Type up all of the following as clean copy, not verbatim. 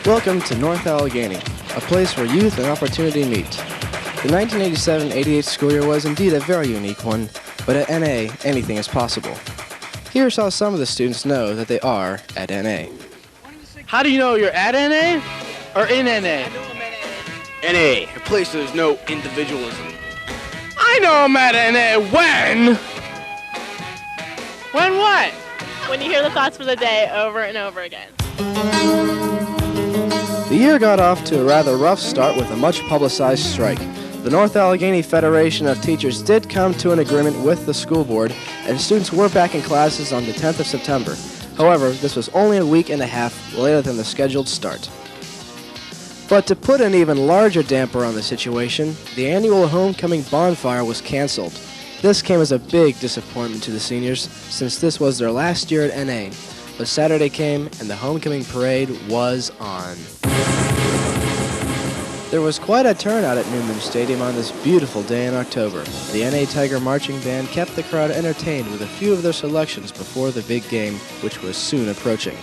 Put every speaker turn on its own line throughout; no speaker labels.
Welcome to North Allegheny, a place where youth and opportunity meet. The 1987-88 school year was indeed a very unique one, but at NA, anything is possible. Here's how some of the students know that they are at NA.
How do you know you're at NA or in NA?
NA, a place where there's no individualism.
I know I'm at NA. When? When what?
When you hear the thoughts for the day over and over again.
The year got off to a rather rough start with a much-publicized strike. The North Allegheny Federation of Teachers did come to an agreement with the school board, and students were back in classes on the 10th of September. However, this was only a week and a half later than the scheduled start. But to put an even larger damper on the situation, the annual homecoming bonfire was canceled. This came as a big disappointment to the seniors, since this was their last year at NA. But Saturday came, and the homecoming parade was on. There was quite a turnout at Newman Stadium on this beautiful day in October. The NA Tiger Marching Band kept the crowd entertained with a few of their selections before the big game, which was soon approaching.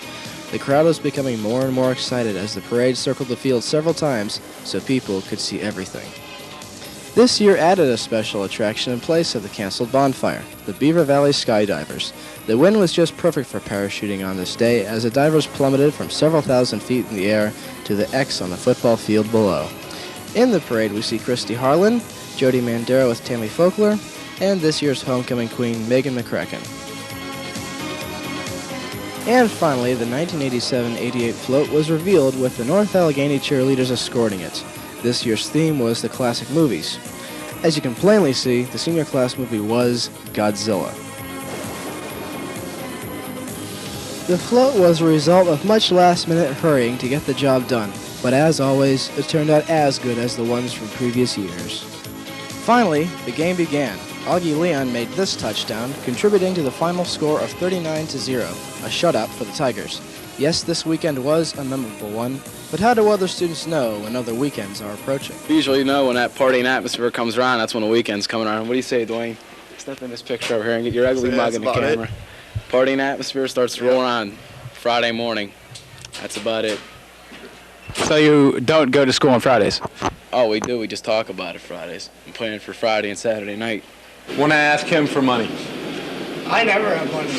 The crowd was becoming more and more excited as the parade circled the field several times so people could see everything. This year added a special attraction in place of the canceled bonfire, the Beaver Valley Skydivers. The wind was just perfect for parachuting on this day as the divers plummeted from several thousand feet in the air to the X on the football field below. In the parade, we see Christy Harlan, Jody Mandera with Tammy Folkler, and this year's homecoming queen, Megan McCracken. And finally, the 1987-88 float was revealed with the North Allegheny cheerleaders escorting it. This year's theme was the classic movies. As you can plainly see, the senior class movie was Godzilla. The float was a result of much last-minute hurrying to get the job done, but as always, it turned out as good as the ones from previous years. Finally, the game began. Augie Leon made this touchdown, contributing to the final score of 39-0, a shutout for the Tigers. Yes, this weekend was a memorable one, but how do other students know when other weekends are approaching?
We usually know when that partying atmosphere comes around, that's when the weekend's coming around. What do you say, Dwayne? Step in this picture over here and get your ugly mug in the camera. Partying atmosphere starts to roll on Friday morning. That's about it.
So you don't go to school on Fridays?
Oh, we do. We just talk about it Fridays. I'm planning for Friday and Saturday night.
Want to ask him for money?
I never have money.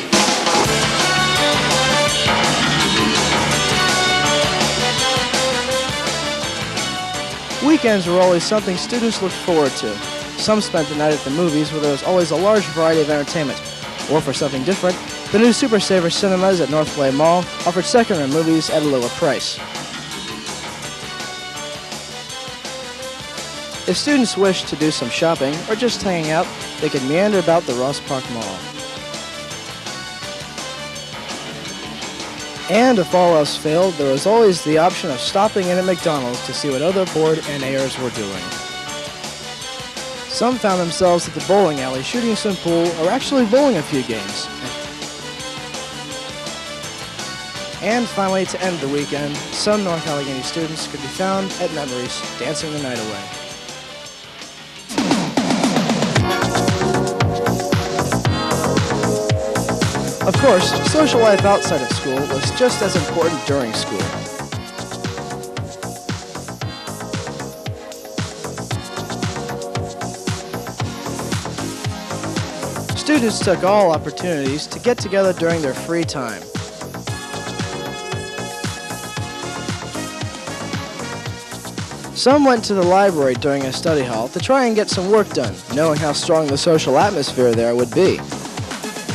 Weekends were always something students looked forward to. Some spent the night at the movies, where there was always a large variety of entertainment. Or for something different, the new Super Saver cinemas at Northway Mall offered second-run movies at a lower price. If students wished to do some shopping or just hanging out, they could meander about the Ross Park Mall. And if all else failed, there was always the option of stopping in at McDonald's to see what other bored NAers were doing. Some found themselves at the bowling alley shooting some pool or actually bowling a few games. And finally, to end the weekend, some North Allegheny students could be found at Memories dancing the night away. Of course, social life outside of school was just as important during school. Students took all opportunities to get together during their free time. Some went to the library during a study hall to try and get some work done, knowing how strong the social atmosphere there would be.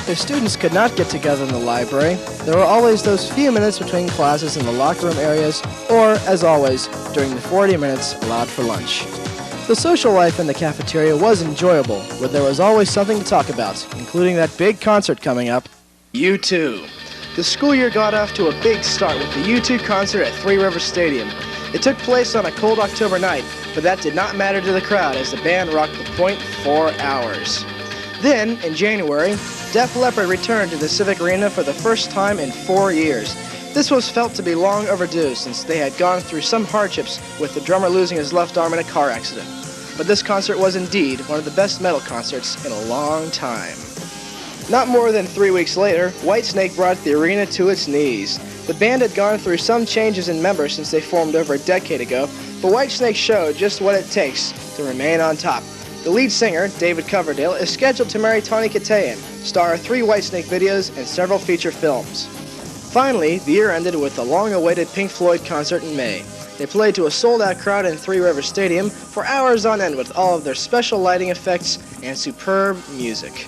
If students could not get together in the library, there were always those few minutes between classes in the locker room areas, or, as always, during the 40 minutes allowed for lunch. The social life in the cafeteria was enjoyable, but there was always something to talk about, including that big concert coming up, U2. The school year got off to a big start with the U2 concert at Three Rivers Stadium. It took place on a cold October night, but that did not matter to the crowd as the band rocked the point 4 hours. Then, in January, Def Leppard returned to the Civic Arena for the first time in 4 years. This was felt to be long overdue since they had gone through some hardships with the drummer losing his left arm in a car accident. But this concert was indeed one of the best metal concerts in a long time. Not more than 3 weeks later, Whitesnake brought the arena to its knees. The band had gone through some changes in members since they formed over a decade ago, but Whitesnake showed just what it takes to remain on top. The lead singer, David Coverdale, is scheduled to marry Tawny Kitaen, star of 3 Whitesnake videos and several feature films. Finally, the year ended with the long-awaited Pink Floyd concert in May. They played to a sold-out crowd in Three Rivers Stadium for hours on end with all of their special lighting effects and superb music.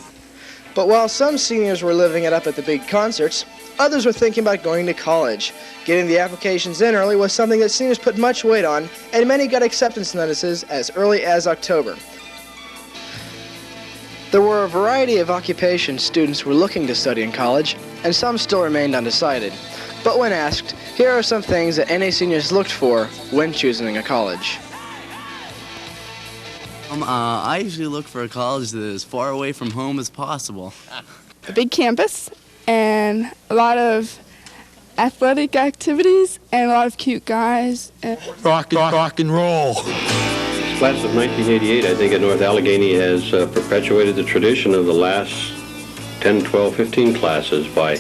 But while some seniors were living it up at the big concerts, others were thinking about going to college. Getting the applications in early was something that seniors put much weight on, and many got acceptance notices as early as October. There were a variety of occupations students were looking to study in college, and some still remained undecided. But when asked, here are some things that NA seniors looked for when choosing a college.
I usually look for a college that is as far away from home as possible.
A big campus and a lot of athletic activities and a lot of cute guys.
Rock and roll.
Class of 1988, I think, at North Allegheny has perpetuated the tradition of the last 10, 12, 15 classes by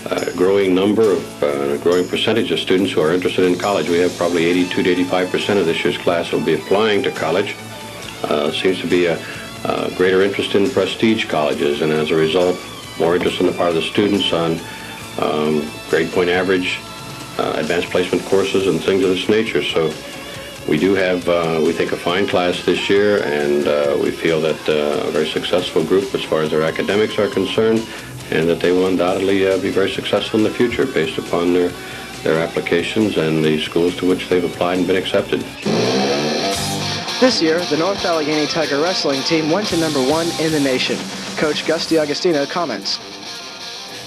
a growing number of, a growing percentage of students who are interested in college. We have probably 82 to 85% of this year's class will be applying to college. Seems to be a greater interest in prestige colleges, and as a result, more interest on the part of the students on grade point average, advanced placement courses, and things of this nature. So we do have, we think, a fine class this year, and we feel that a very successful group as far as their academics are concerned, and that they will undoubtedly be very successful in the future based upon their applications and the schools to which they've applied and been accepted.
This year, the North Allegheny Tiger wrestling team went to number 1 in the nation. Coach Gus DiAgostino comments.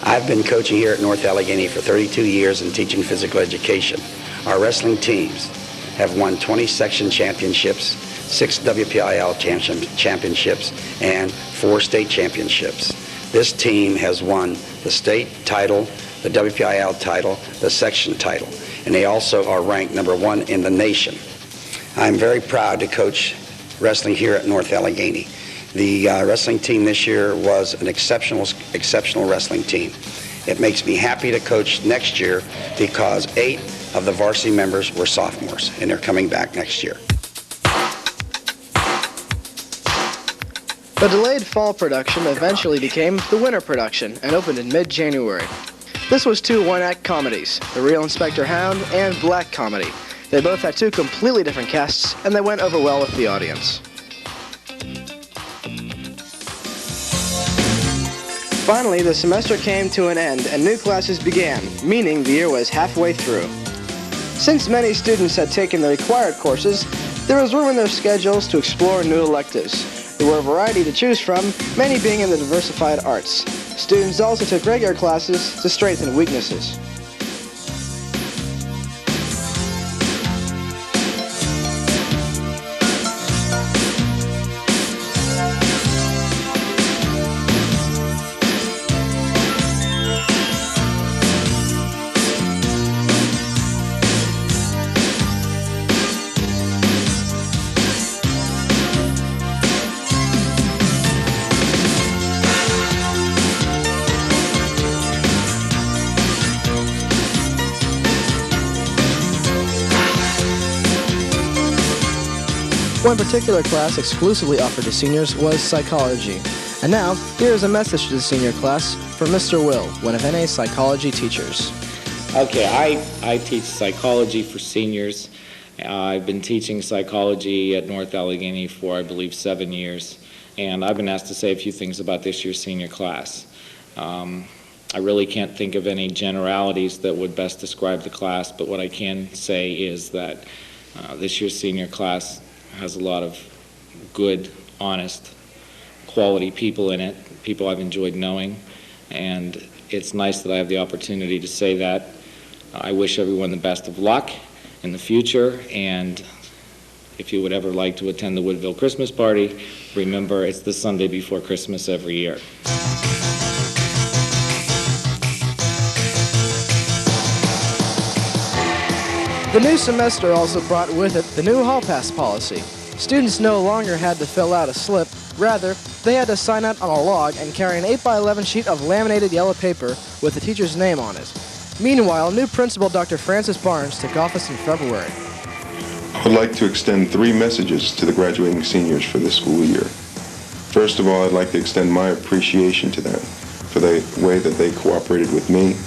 I've been coaching here at North Allegheny for 32 years and teaching physical education. Our wrestling teams have won 20 section championships, 6 WPIL championships, and 4 state championships. This team has won the state title, the WPIL title, the section title, and they also are ranked number 1 in the nation. I'm very proud to coach wrestling here at North Allegheny. The wrestling team this year was an exceptional wrestling team. It makes me happy to coach next year because 8 of the varsity members were sophomores, and they're coming back next year.
The delayed fall production eventually became the winter production and opened in mid-January. This was 2 one-act comedies, The Real Inspector Hound and Black Comedy. They both had 2 completely different casts, and they went over well with the audience. Finally, the semester came to an end and new classes began, meaning the year was halfway through. Since many students had taken the required courses, there was room in their schedules to explore new electives. There were a variety to choose from, many being in the diversified arts. Students also took regular classes to strengthen weaknesses. One particular class exclusively offered to seniors was psychology. And now, here is a message to the senior class from Mr. Will, one of NA's psychology teachers.
Okay, I teach psychology for seniors. I've been teaching psychology at North Allegheny for, I believe, 7 years. And I've been asked to say a few things about this year's senior class. I really can't think of any generalities that would best describe the class, but what I can say is that this year's senior class has a lot of good, honest, quality people in it, people I've enjoyed knowing, and it's nice that I have the opportunity to say that. I wish everyone the best of luck in the future, and if you would ever like to attend the Woodville Christmas party, remember it's the Sunday before Christmas every year.
The new semester also brought with it the new hall pass policy. Students no longer had to fill out a slip. Rather, they had to sign out on a log and carry an 8x11 sheet of laminated yellow paper with the teacher's name on it. Meanwhile, new principal Dr. Francis Barnes took office in February.
I would like to extend 3 messages to the graduating seniors for this school year. First of all, I'd like to extend my appreciation to them for the way that they cooperated with me,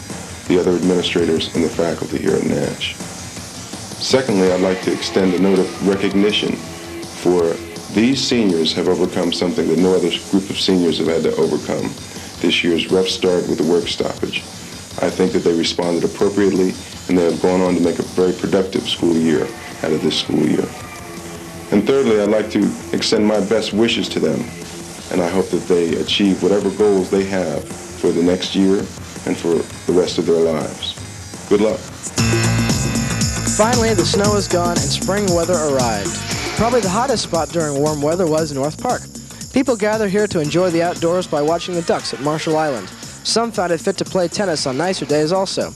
the other administrators, and the faculty here at Nash. Secondly, I'd like to extend a note of recognition for these seniors have overcome something that no other group of seniors have had to overcome. This year's rough start with the work stoppage. I think that they responded appropriately, and they have gone on to make a very productive school year out of this school year. And thirdly, I'd like to extend my best wishes to them, and I hope that they achieve whatever goals they have for the next year and for the rest of their lives. Good luck.
Finally, the snow is gone and spring weather arrived. Probably the hottest spot during warm weather was North Park. People gather here to enjoy the outdoors by watching the ducks at Marshall Island. Some found it fit to play tennis on nicer days also.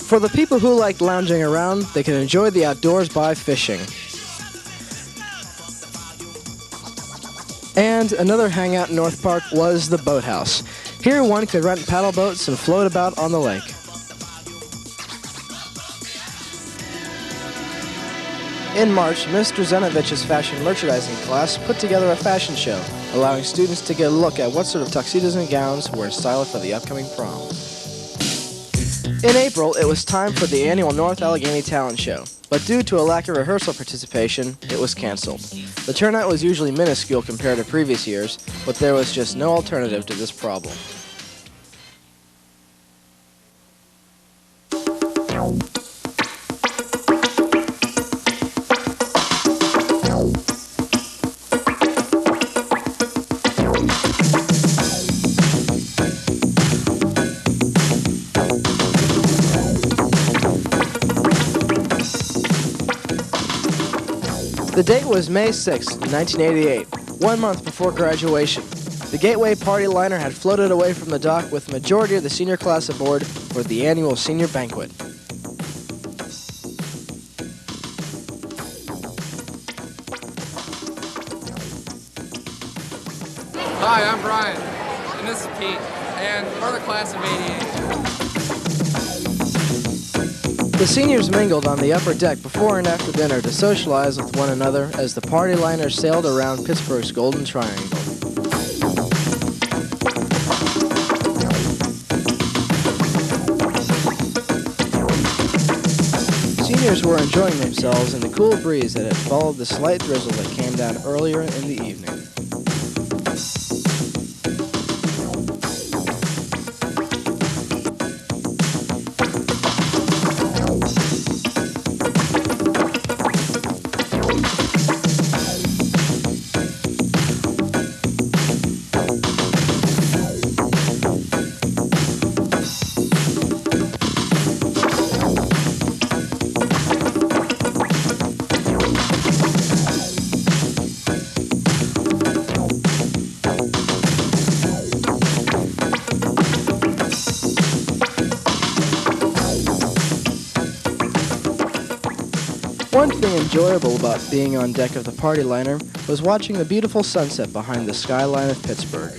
For the people who like lounging around, they can enjoy the outdoors by fishing. And another hangout in North Park was the boathouse. Here one could rent paddle boats and float about on the lake. In March, Mr. Zenovich's fashion merchandising class put together a fashion show, allowing students to get a look at what sort of tuxedos and gowns were in style for the upcoming prom. In April, it was time for the annual North Allegheny Talent Show, but due to a lack of rehearsal participation, it was canceled. The turnout was usually minuscule compared to previous years, but there was just no alternative to this problem. The date was May 6, 1988, 1 month before graduation. The Gateway Party liner had floated away from the dock with the majority of the senior class aboard for the annual senior banquet.
Hi, I'm Brian, and this is Pete, and we're the class of '88.
The seniors mingled on the upper deck before and after dinner to socialize with one another as the party liner sailed around Pittsburgh's Golden Triangle. Seniors were enjoying themselves in the cool breeze that had followed the slight drizzle that came down earlier in the evening. One thing enjoyable about being on deck of the party liner was watching the beautiful sunset behind the skyline of Pittsburgh.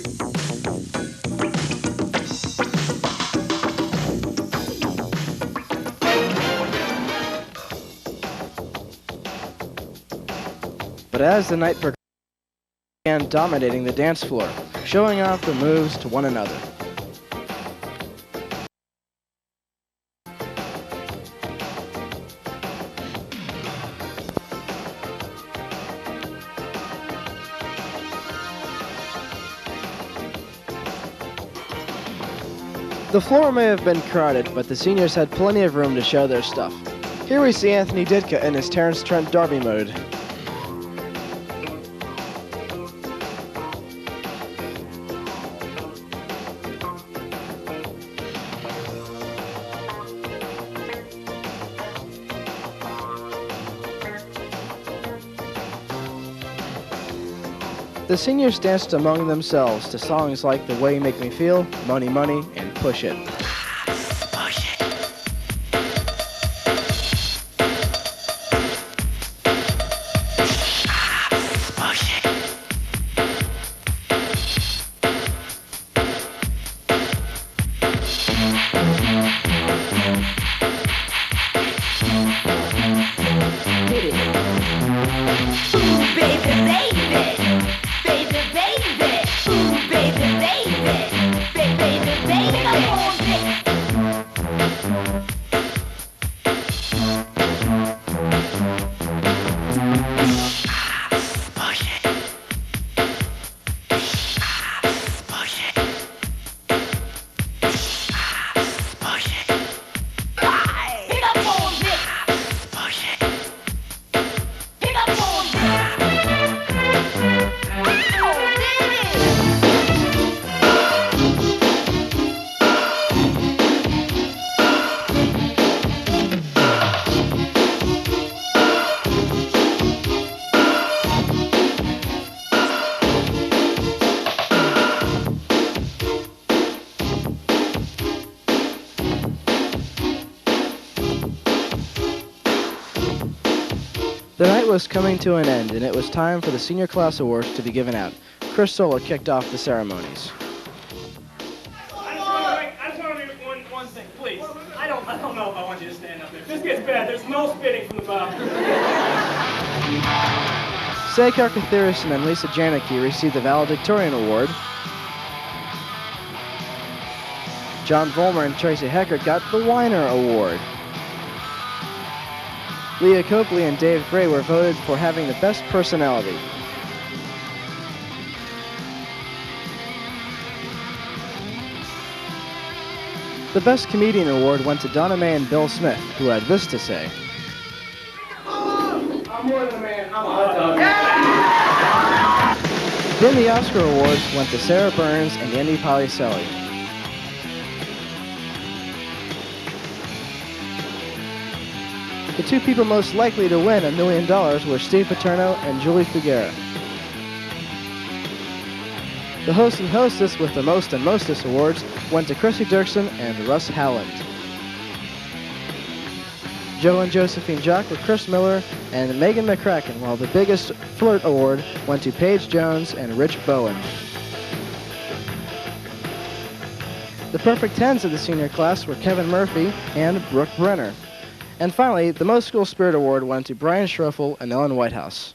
But as the night progressed, they began dominating the dance floor, showing off their moves to one another. The floor may have been crowded, but the seniors had plenty of room to show their stuff. Here we see Anthony Ditka in his Terrence Trent D'Arby mode. The seniors danced among themselves to songs like The Way You Make Me Feel, Money Money, and Push It. The night was coming to an end, and it was time for the senior class awards to be given out. Chris Sola kicked off the ceremonies.
I just want to do one thing, please. I don't know if I want you to stand up there. If this gets bad, there's no spitting from the bottom.
Sekar Kathirison and Lisa Janicki received the Valedictorian Award. John Vollmer and Tracy Heckert got the Weiner Award. Leah Copley and Dave Gray were voted for having the best personality. The Best Comedian Award went to Donna Mae and Bill Smith, who had this to say.
I'm more than a man. I'm a hot dog.
Then the Oscar Awards went to Sarah Burns and Yandy Policelli. The two people most likely to win $1 million were Steve Paterno and Julie Figuera. The host and hostess with the most and mostest awards went to Chrissy Dirksen and Russ Howland. Joe and Josephine Jock were Chris Miller and Megan McCracken, while the biggest flirt award went to Paige Jones and Rich Bowen. The perfect tens of the senior class were Kevin Murphy and Brooke Brenner. And finally, the Most School Spirit Award went to Brian Schroeffel and Ellen Whitehouse.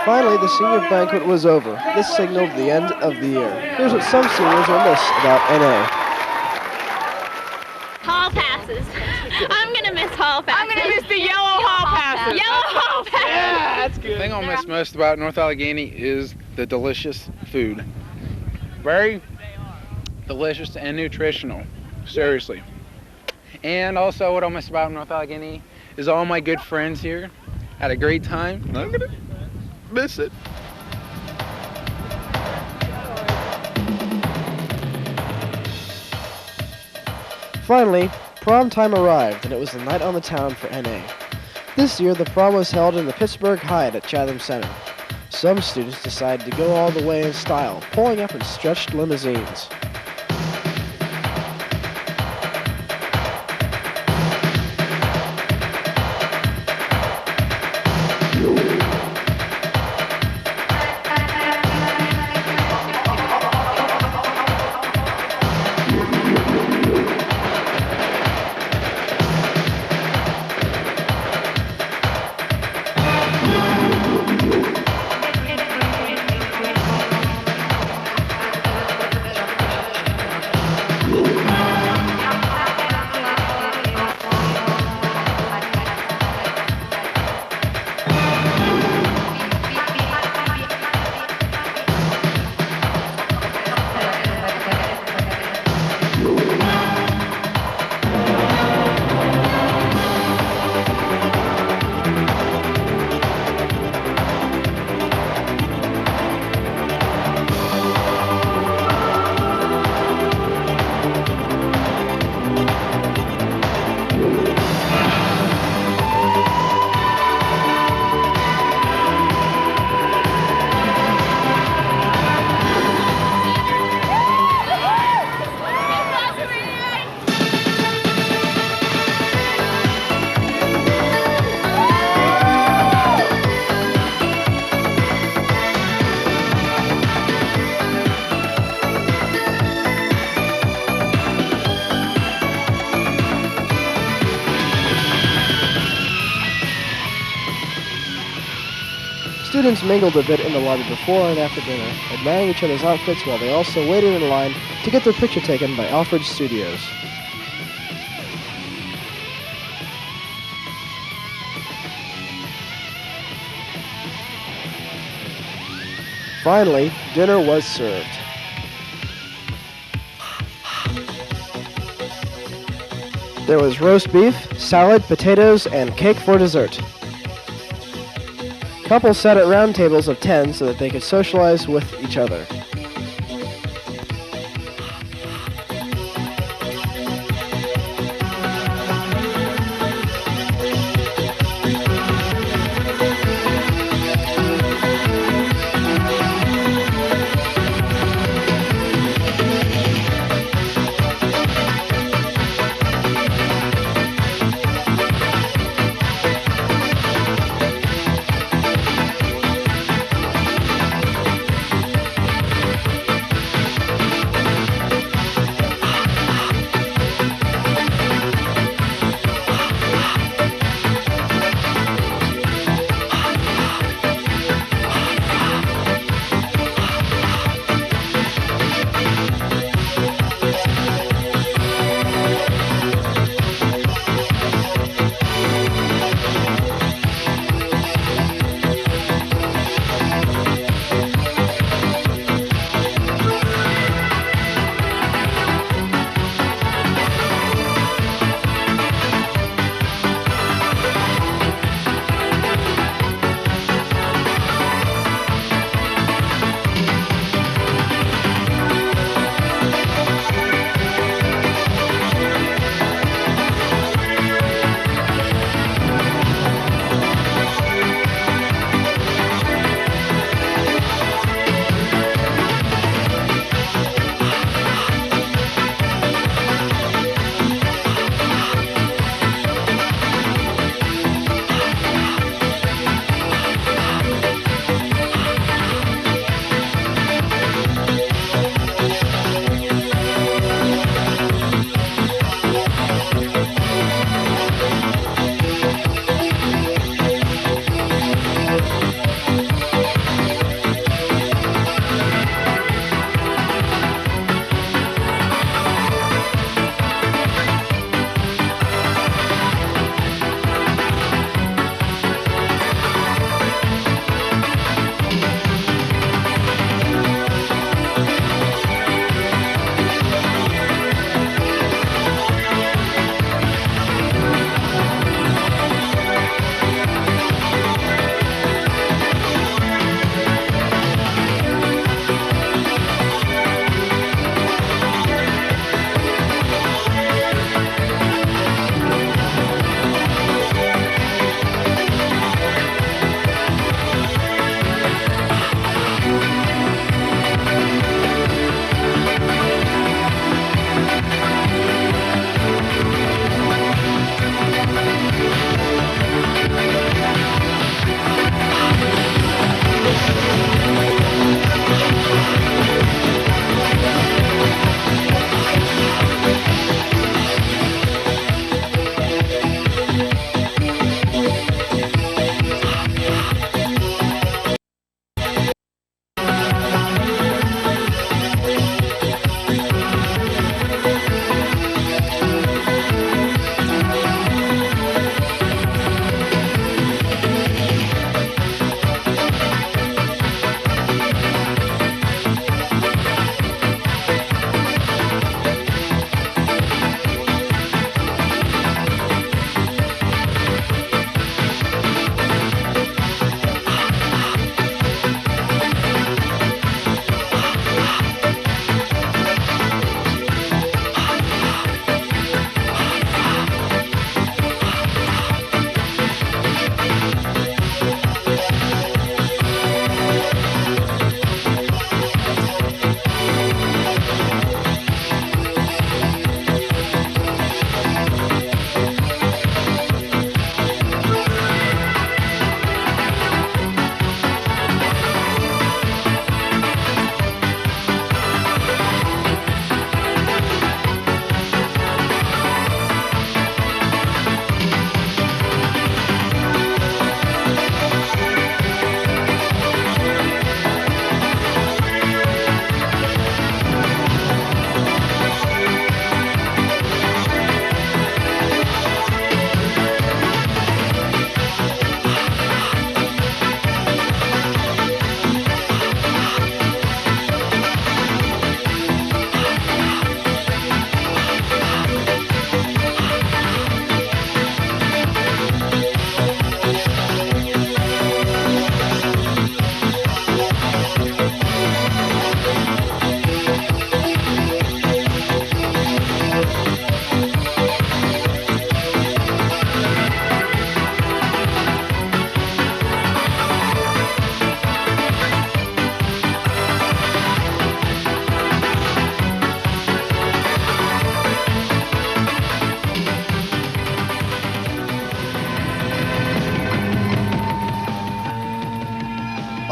Finally, the senior banquet was over. This signaled the end of the year. Here's what some seniors will miss about NA.
Hall passes. I'm going to miss hall passes. I'm going to miss the yellow hall passes. Yellow hall passes.
Yeah, that's good.
The thing I'll miss most about North Allegheny is the delicious food. Very delicious and nutritional. Seriously. And also what I'll miss about North Allegheny is all my good friends here. Had a great time. I'm going to miss it.
Finally, prom time arrived, and it was the night on the town for NA. This year, the prom was held in the Pittsburgh Hyatt at Chatham Center. Some students decided to go all the way in style, pulling up in stretched limousines. Students mingled a bit in the lobby before and after dinner, admiring each other's outfits while they also waited in line to get their picture taken by Alfred Studios. Finally, dinner was served. There was roast beef, salad, potatoes, and cake for dessert. Couples sat at round tables of 10 so that they could socialize with each other.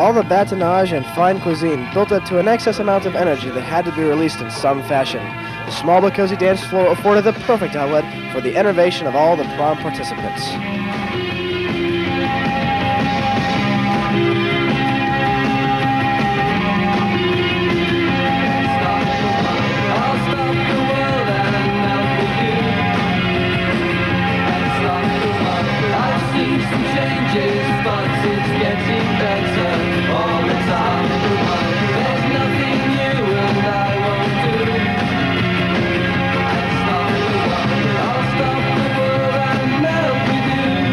All the badinage and fine cuisine built up to an excess amount of energy that had to be released in some fashion. The small but cozy dance floor afforded the perfect outlet for the enervation of all the prom participants.
I'll stop the world and melt with you.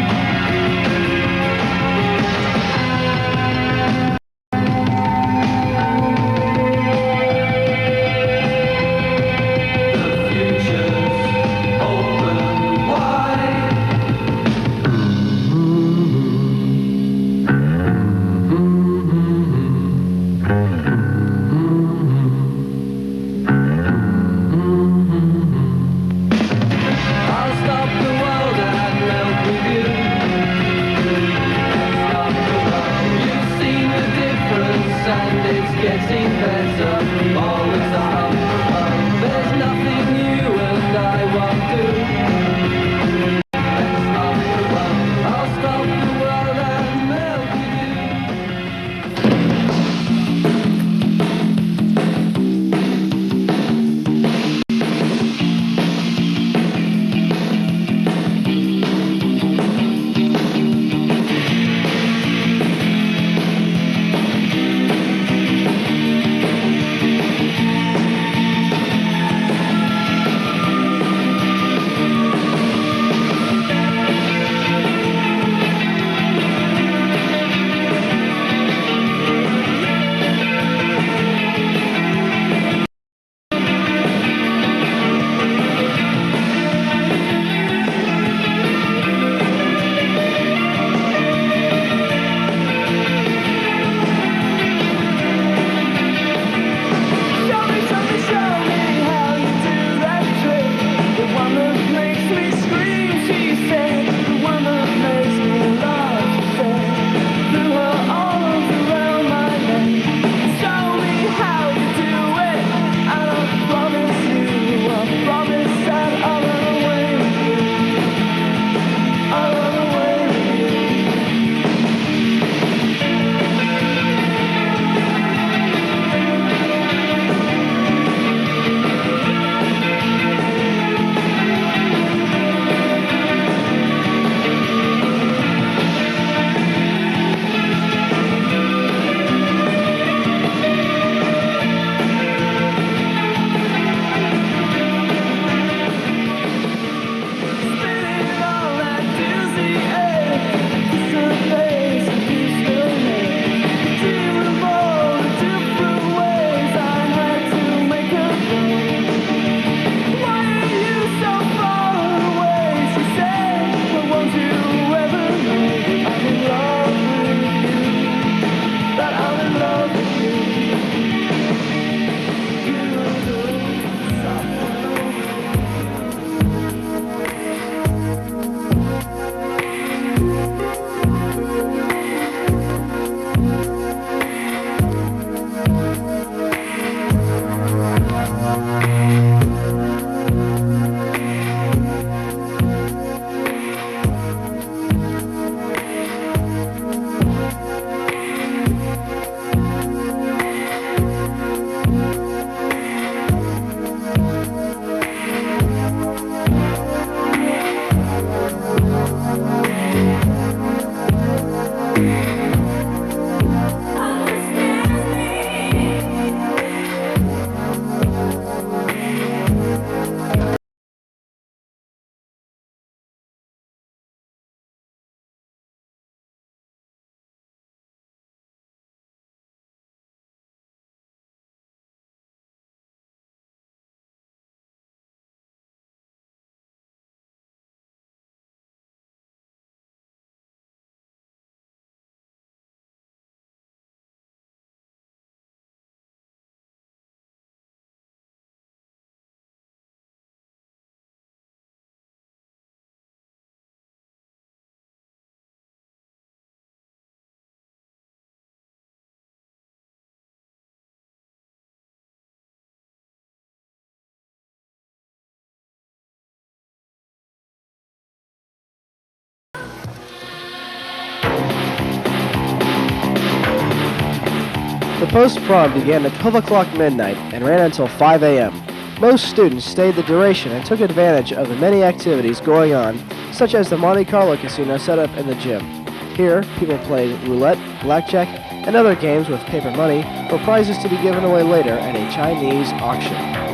Post-prom began at 12 o'clock midnight and ran until 5 a.m. Most students stayed the duration and took advantage of the many activities going on, such as the Monte Carlo casino set up in the gym. Here, people played roulette, blackjack, and other games with paper money for prizes to be given away later at a Chinese auction.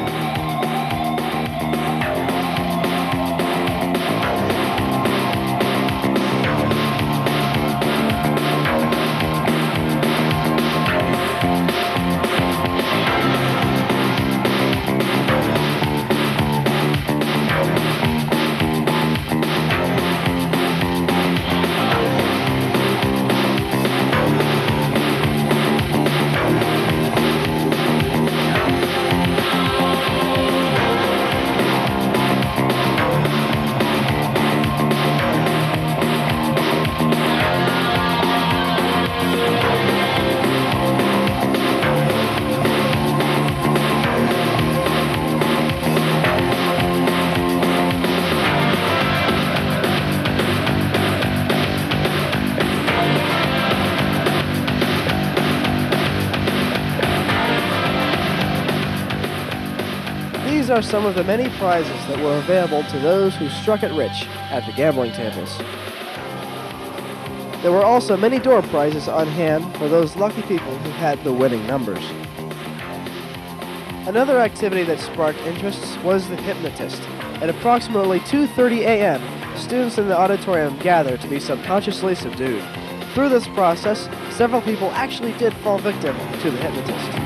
These are some of the many prizes that were available to those who struck it rich at the gambling tables. There were also many door prizes on hand for those lucky people who had the winning numbers. Another activity that sparked interest was the hypnotist. At approximately 2:30 a.m., students in the auditorium gathered to be subconsciously subdued. Through this process, several people actually did fall victim to the hypnotist.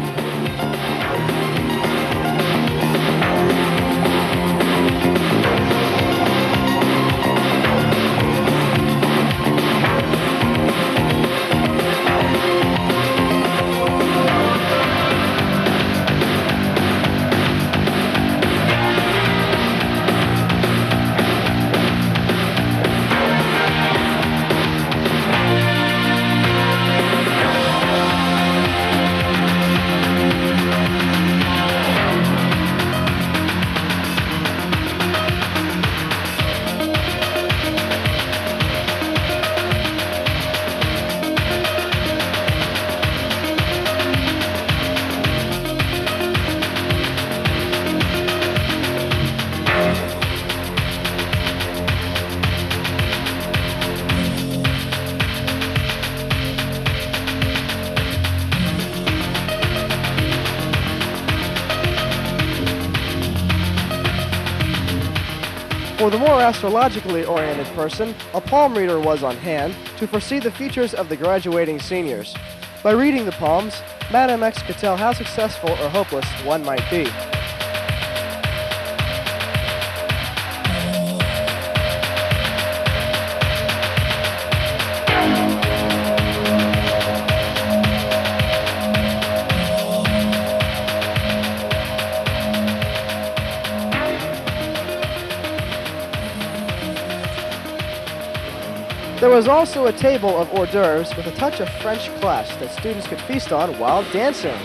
For the more astrologically oriented person, a palm reader was on hand to foresee the futures of the graduating seniors. By reading the palms, Madam X could tell how successful or hopeless one might be. There was also a table of hors d'oeuvres with a touch of French class that students could feast on while dancing.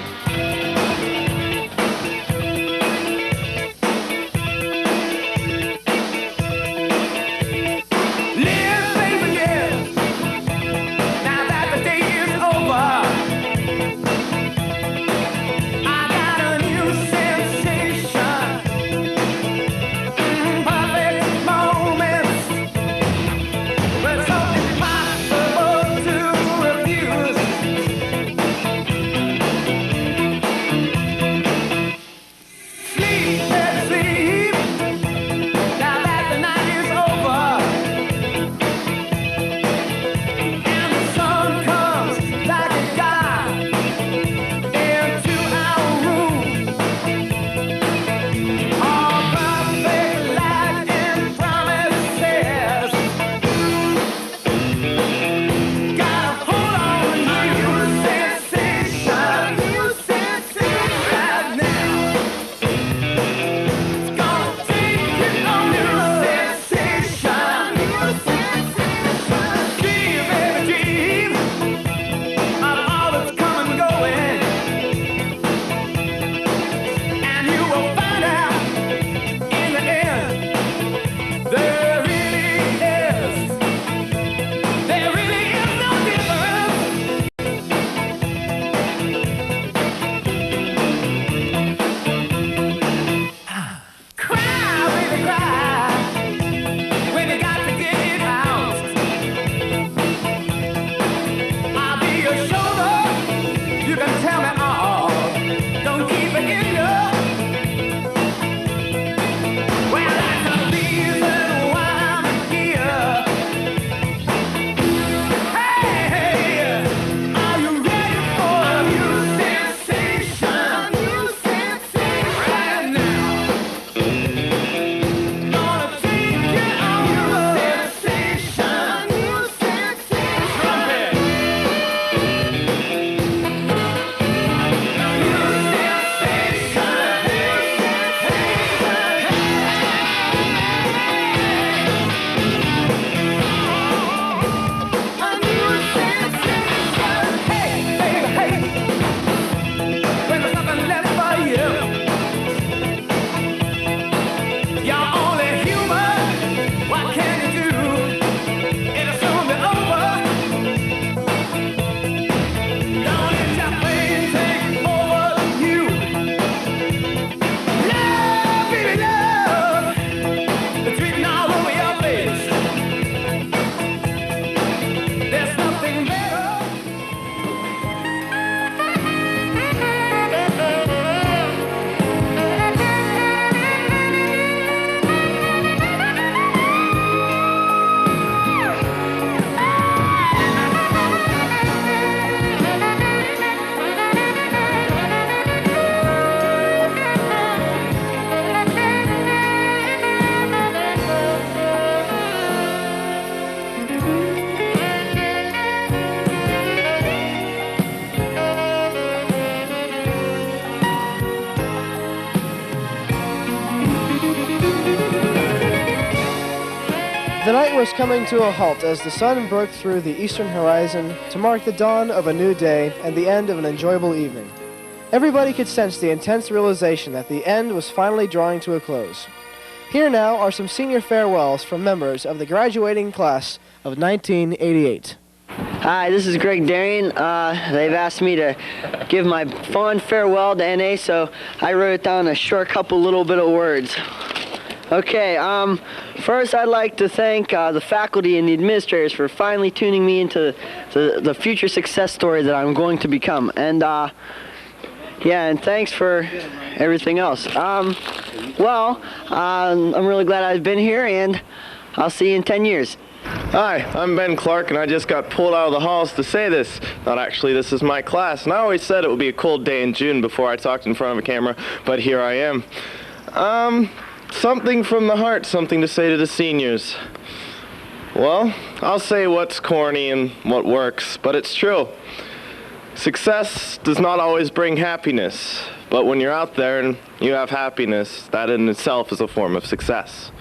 The night was coming to a halt as the sun broke through the eastern horizon to mark the dawn of a new day and the end of an enjoyable evening. Everybody could sense the intense realization that the end was finally drawing to a close. Here now are some senior farewells from members of the graduating class of 1988.
Hi, this is Greg Darian. They've asked me to give my fond farewell to NA, so I wrote down a short couple little bit of words. Okay, first I'd like to thank the faculty and the administrators for finally tuning me into the future success story that I'm going to become. And yeah, and thanks for everything else. I'm really glad I've been here, and I'll see you in 10 years.
Hi, I'm Ben Clark, and I just got pulled out of the halls to say this. Not actually, this is my class, and I always said it would be a cold day in June before I talked in front of a camera, but here I am. Something from the heart, something to say to the seniors. Well, I'll say what's corny and what works, but it's true. Success does not always bring happiness, but when you're out there and you have happiness, that in itself is a form of success.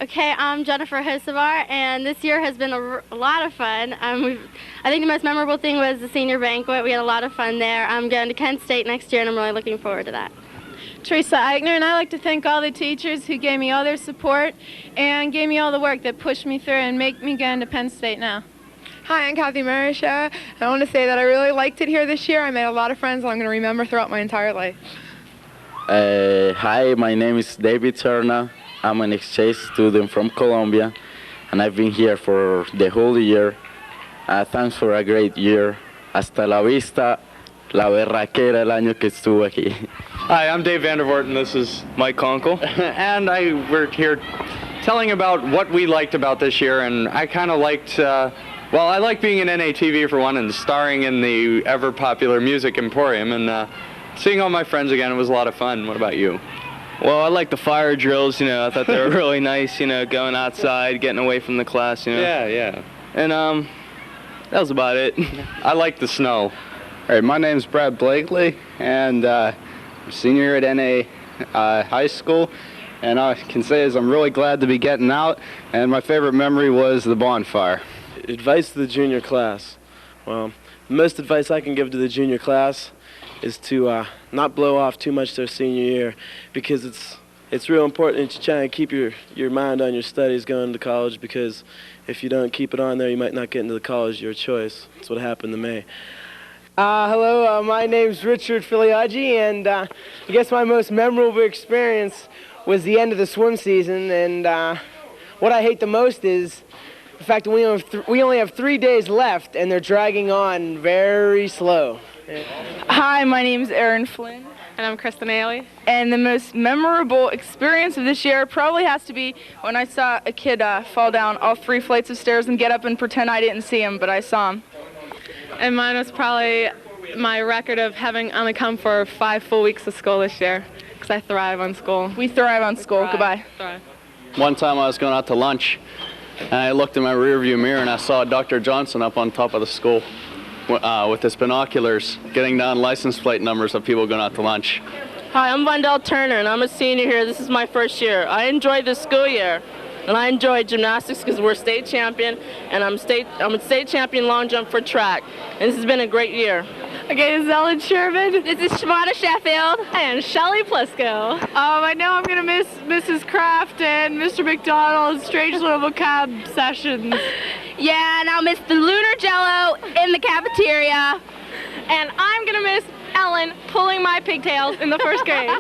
Okay, I'm Jennifer Hosevar, and this year has been a lot of fun. I think the most memorable thing was the senior banquet. We had a lot of fun there. I'm going to Kent State next year, and I'm really looking forward to that.
Teresa Eigner, and I'd like to thank all the teachers who gave me all their support and gave me all the work that pushed me through and make me get into Penn State now.
Hi, I'm Kathy Marisha. I want to say that I really liked it here this year. I made a lot of friends I'm going to remember throughout my entire life.
Hi, my name is David Turner. I'm an exchange student from Colombia, and I've been here for the whole year. Thanks for a great year. Hasta la vista, la berraquera el año que estuvo aquí.
Hi, I'm Dave Vandervoort, and this is Mike Conkle. And we're here telling about what we liked about this year, and I kind of liked, I like being in NATV for one, and starring in the ever-popular Music Emporium, and seeing all my friends again, it was a lot of fun. What about you?
Well, I like the fire drills, I thought they were really nice, going outside, getting away from the class,
Yeah.
And, that was about it.
I like the snow.
All right, my name's Brad Blakely, and I'm a senior at NA High School, and I can say is I'm really glad to be getting out, and my favorite memory was the bonfire.
Advice to the junior class. Well, the most advice I can give to the junior class is to not blow off too much their senior year, because it's real important to try and keep your mind on your studies going to college, because if you don't keep it on there, you might not get into the college of your choice. That's what happened to me.
Hello, my name's Richard Filiaggi, and I guess my most memorable experience was the end of the swim season, and what I hate the most is the fact that we only have 3 days left, and they're dragging on very slow.
Hi, my name's Erin Flynn.
And I'm Kristen Ailey.
And the most memorable experience of this year probably has to be when I saw a kid fall down all 3 flights of stairs and get up and pretend I didn't see him, but I saw him.
And mine was probably my record of having only come for 5 full weeks of school this year, because I thrive on school.
We thrive on school. Goodbye.
Thrive.
One time I was going out to lunch, and I looked in my rearview mirror, and I saw Dr. Johnson up on top of the school with his binoculars, getting down license plate numbers of people going out to lunch.
Hi, I'm Vondell Turner, and I'm a senior here. This is my first year. I enjoyed this school year, and I enjoyed gymnastics because we're state champion, and I'm a state champion long jump for track, and this has been a great year.
Okay, this is Ellen Sherman.
This is Shimada Sheffield.
And Shelley Plisco.
I know I'm going to miss Mrs. Kraft and Mr. McDonald's strange little macabre sessions.
Yeah, and I'll miss the lunar jello in the cafeteria.
And I'm going to miss Ellen pulling my pigtails in the first grade.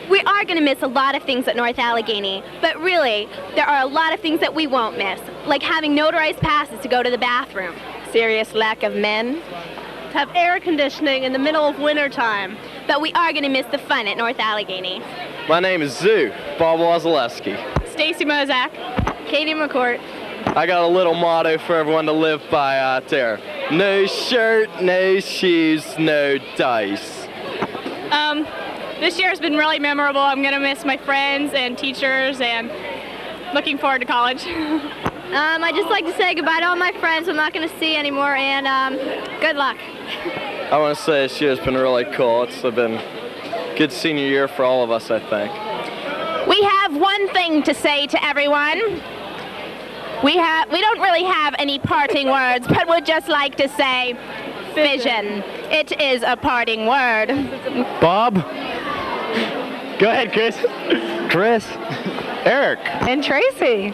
We are going to miss a lot of things at North Allegheny, but really, there are a lot of things that we won't miss, like having notarized passes to go to the bathroom.
Serious lack of men. To have air conditioning in the middle of winter time.
But we are going to miss the fun at North Allegheny.
My name is Zoo, Bob Wazalewski.
Stacy Mozak. Katie McCourt.
I got a little motto for everyone to live by out there. No shirt, no shoes, no dice.
This year has been really memorable. I'm going to miss my friends and teachers and looking forward to college.
I'd just like to say goodbye to all my friends I'm not going to see anymore, and good luck.
I want to say this year's been really cool. It's been a good senior year for all of us, I think.
We have one thing to say to everyone. We don't really have any parting words, but would just like to say fission. It is a parting word.
Bob? Go ahead, Chris.
Chris.
Eric.
And Tracy.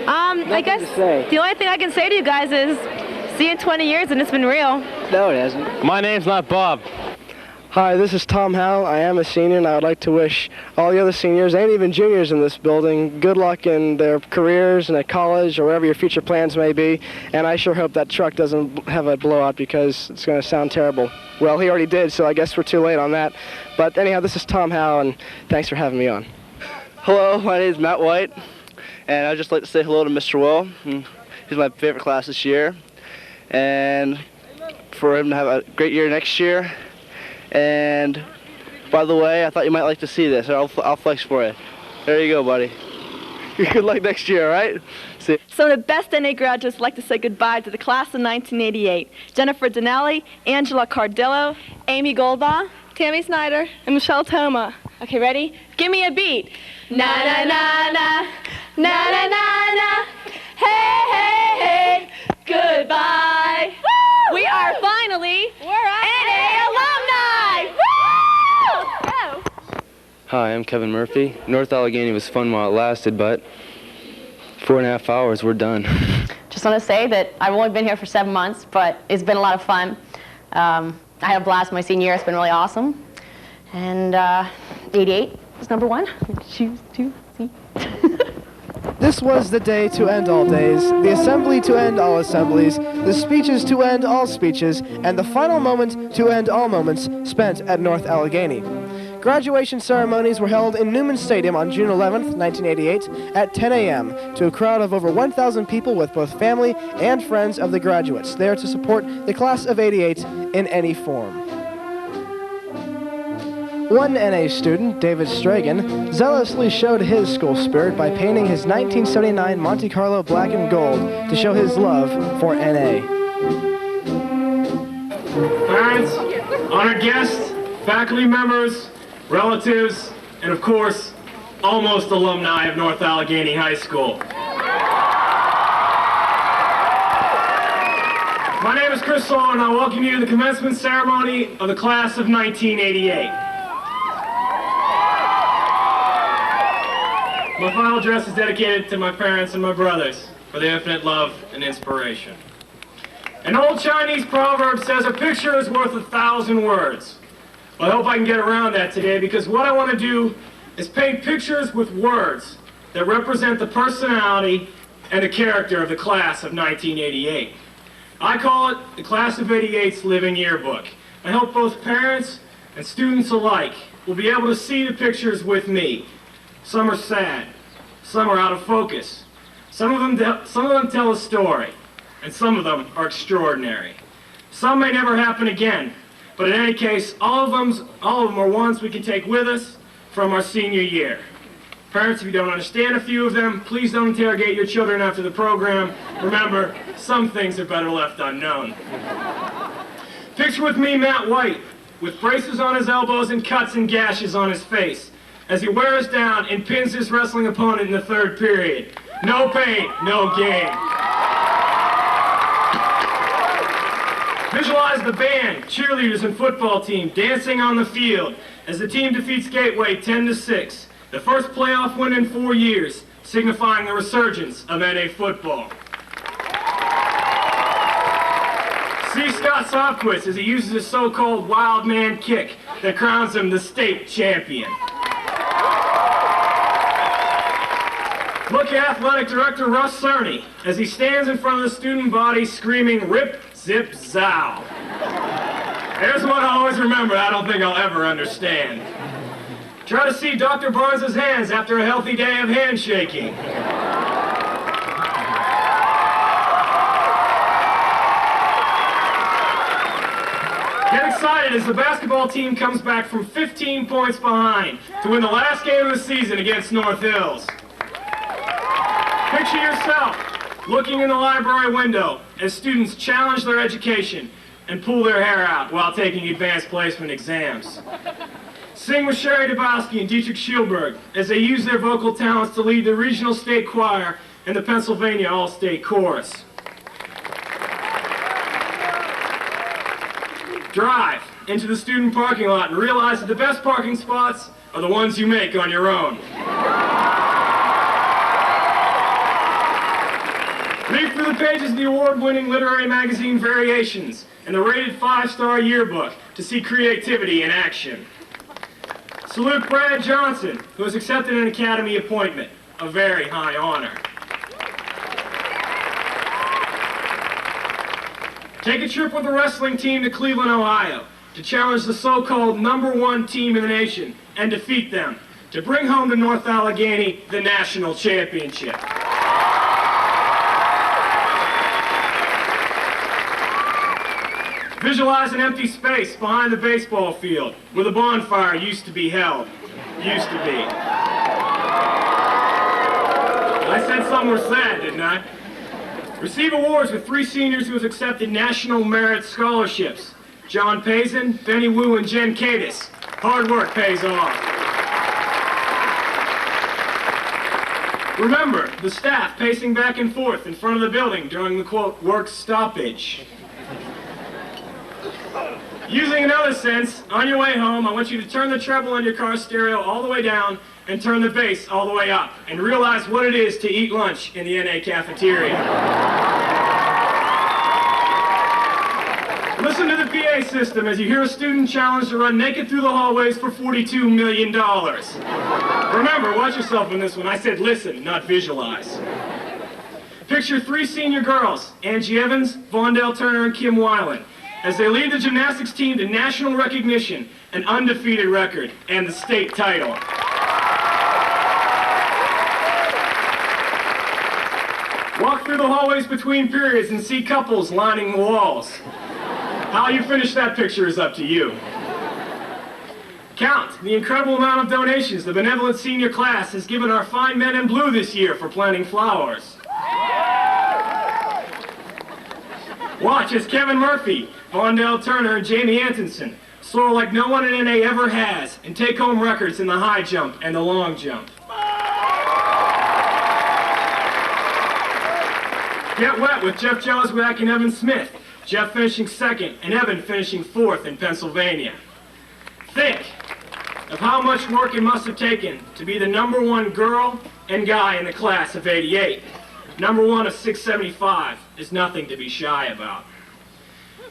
I guess the only thing I can say to you guys is see you in 20 years and it's been real.
No, it hasn't.
My name's not Bob.
Hi, this is Tom Howell. I am a senior, and I would like to wish all the other seniors and even juniors in this building good luck in their careers and at college or wherever your future plans may be. And I sure hope that truck doesn't have a blowout because it's going to sound terrible. Well, he already did, so I guess we're too late on that. But anyhow, this is Tom Howell, and thanks for having me on.
Hello, my name is Matt White, and I'd just like to say hello to Mr. Will. He's my favorite class this year, and for him to have a great year next year. And by the way, I thought you might like to see this. I'll flex for you. There you go, buddy. Good luck next year, all right? See.
Some of the best NA graduates like to say goodbye to the class of 1988. Jennifer Donnelly, Angela Cardillo, Amy Goldbaugh, Tammy Snyder, and Michelle Toma. Okay, ready? Give me a beat. Na na na na, na na na na, hey hey hey, goodbye. Woo! We are finally NA alumni. Woo!
Hi, I'm Kevin Murphy. North Allegheny was fun while it lasted, but 4.5 hours, we're done.
Just want to say that I've only been here for 7 months, but it's been a lot of fun. I had a blast my senior year. It's been really awesome. And 88 is number one. Choose to see.
This was the day to end all days, the assembly to end all assemblies, the speeches to end all speeches, and the final moment to end all moments spent at North Allegheny. Graduation ceremonies were held in Newman Stadium on June 11th, 1988 at 10 a.m. to a crowd of over 1,000 people with both family and friends of the graduates, there to support the class of 88 in any form. One NA student, David Stragan, zealously showed his school spirit by painting his 1979 Monte Carlo black and gold to show his love for NA.
Parents, honored guests, faculty members, relatives, and of course, almost alumni of North Allegheny High School. My name is Chris Saul, and I welcome you to the commencement ceremony of the class of 1988. My final address is dedicated to my parents and my brothers for their infinite love and inspiration. An old Chinese proverb says a picture is worth 1,000 words. Well, I hope I can get around that today because what I want to do is paint pictures with words that represent the personality and the character of the class of 1988. I call it the Class of 88's Living Yearbook. I hope both parents and students alike will be able to see the pictures with me. Some are sad, some are out of focus. Some of them tell a story, and some of them are extraordinary. Some may never happen again, but in any case, all of them are ones we can take with us from our senior year. Parents, if you don't understand a few of them, please don't interrogate your children after the program. Remember, some things are better left unknown. Picture with me Matt White, with braces on his elbows and cuts and gashes on his face, as he wears down and pins his wrestling opponent in the third period. No pain, no gain. Visualize the band, cheerleaders, and football team dancing on the field as the team defeats Gateway 10-6, the first playoff win in 4 years, signifying the resurgence of NA football. See Scott Sofquist as he uses his so-called wild man kick that crowns him the state champion. Look at Athletic Director Russ Cerny as he stands in front of the student body screaming, "Rip, zip, zow." There's what I always remember I don't think I'll ever understand. Try to see Dr. Barnes' hands after a healthy day of handshaking. Get excited as the basketball team comes back from 15 points behind to win the last game of the season against North Hills. Picture yourself looking in the library window as students challenge their education and pull their hair out while taking advanced placement exams. Sing with Sherry Dabowski and Dietrich Schielberg as they use their vocal talents to lead the regional state choir and the Pennsylvania All-State Chorus. Drive into the student parking lot and realize that the best parking spots are the ones you make on your own. Read through the pages of the award-winning literary magazine Variations and the rated 5-star yearbook to see creativity in action. Salute Brad Johnson, who has accepted an Academy appointment, a very high honor. Take a trip with the wrestling team to Cleveland, Ohio, to challenge the so-called #1 team in the nation and defeat them, to bring home to North Allegheny the national championship. Visualize an empty space behind the baseball field where the bonfire used to be held. Used to be. I said some were sad, didn't I? Receive awards with 3 seniors who have accepted National Merit Scholarships. John Payson, Benny Wu, and Jen Cadis. Hard work pays off. Remember, the staff pacing back and forth in front of the building during the, quote, work stoppage. Using another sense, on your way home, I want you to turn the treble on your car stereo all the way down and turn the bass all the way up and realize what it is to eat lunch in the NA cafeteria. Listen to the PA system as you hear a student challenged to run naked through the hallways for $42 million. Remember, watch yourself in this one. I said listen, not visualize. Picture 3 senior girls, Angie Evans, Vondell Turner, and Kim Weiland, as they lead the gymnastics team to national recognition, an undefeated record, and the state title. Walk through the hallways between periods and see couples lining the walls. How you finish that picture is up to you. Count the incredible amount of donations the benevolent senior class has given our fine men in blue this year for planting flowers. Watch as Kevin Murphy, Vondell Turner, and Jamie Antonson soar like no one in NA ever has and take home records in the high jump and the long jump. Get wet with Jeff Joswiak and Evan Smith, Jeff finishing 2nd and Evan finishing 4th in Pennsylvania. Think of how much work it must have taken to be the #1 girl and guy in the class of '88. #1 of 675 is nothing to be shy about.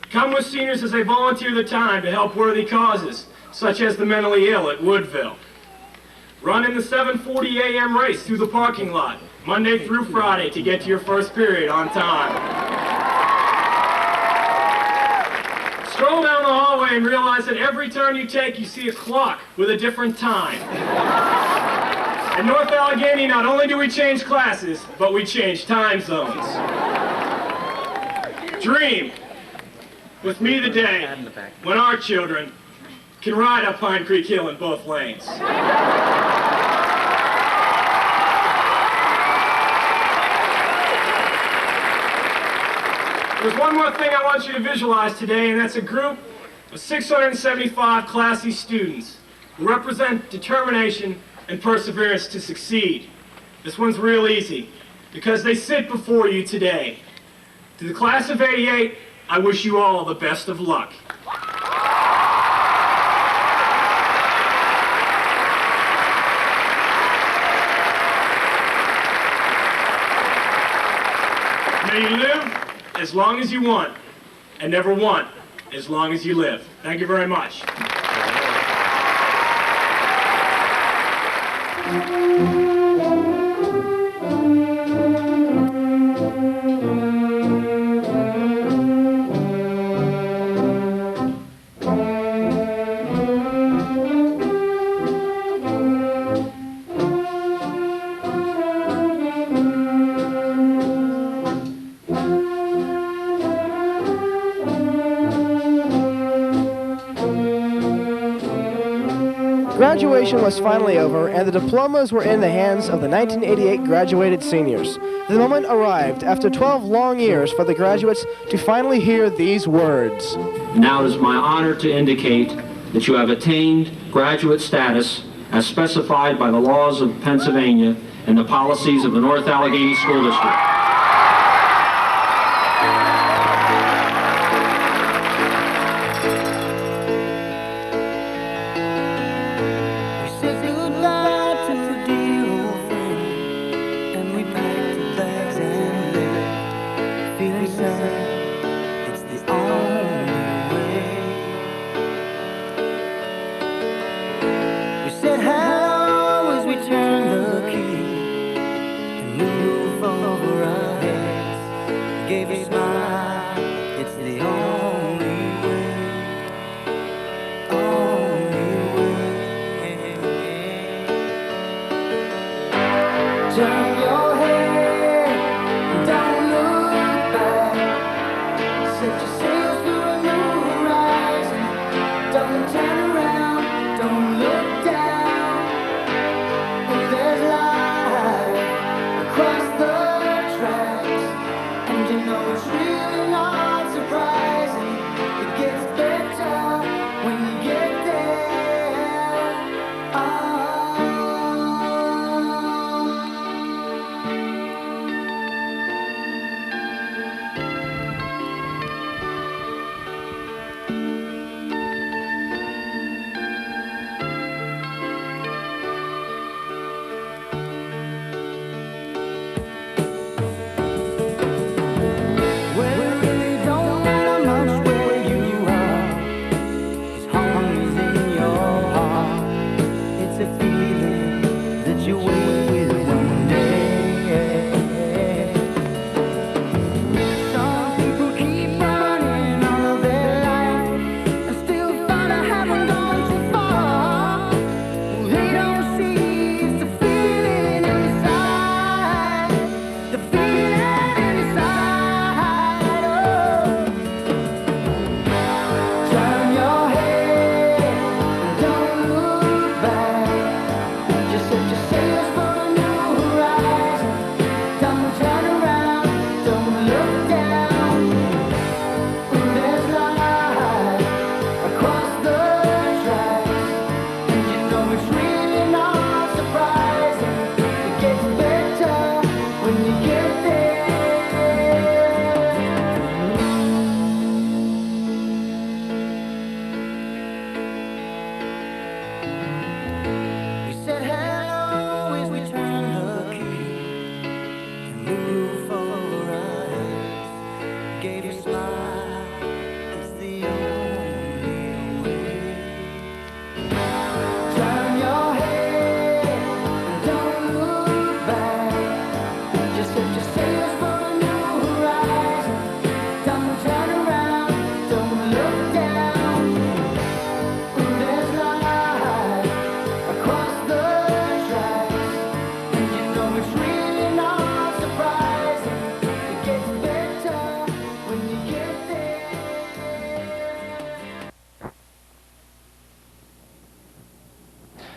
Come with seniors as they volunteer their time to help worthy causes, such as the mentally ill at Woodville. Run in the 7:40 a.m. race through the parking lot, Monday through Friday, to get to your first period on time. Stroll down the hallway and realize that every turn you take, you see a clock with a different time. At North Allegheny, not only do we change classes, but we change time zones. Dream with me the day when our children can ride up Pine Creek Hill in both lanes. There's one more thing I want you to visualize today, and that's a group of 675 classy students who represent determination and perseverance to succeed. This one's real easy, because they sit before you today. To the class of '88, I wish you all the best of luck. May you live as long as you want, and never want as long as you live. Thank you very much.
Graduation was finally over, and the diplomas were in the hands of the 1988 graduated seniors. The moment arrived after 12 long years for the graduates to finally hear these words.
Now it is my honor to indicate that you have attained graduate status as specified by the laws of Pennsylvania and the policies of the North Allegheny School District.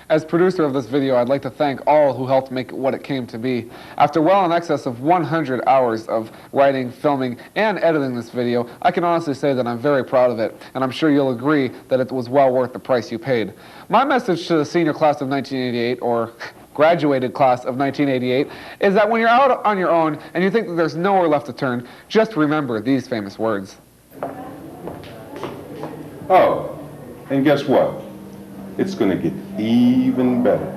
As producer of this video, I'd like to thank all who helped make it what it came to be. After well in excess of 100 hours of writing, filming, and editing this video, I can honestly say that I'm very proud of it, and I'm sure you'll agree that it was well worth the price you paid. My message to the senior class of 1988, or graduated class of 1988, is that when you're out on your own and you think that there's nowhere left to turn, just remember these famous words.
Oh, and guess what? It's going to get even better.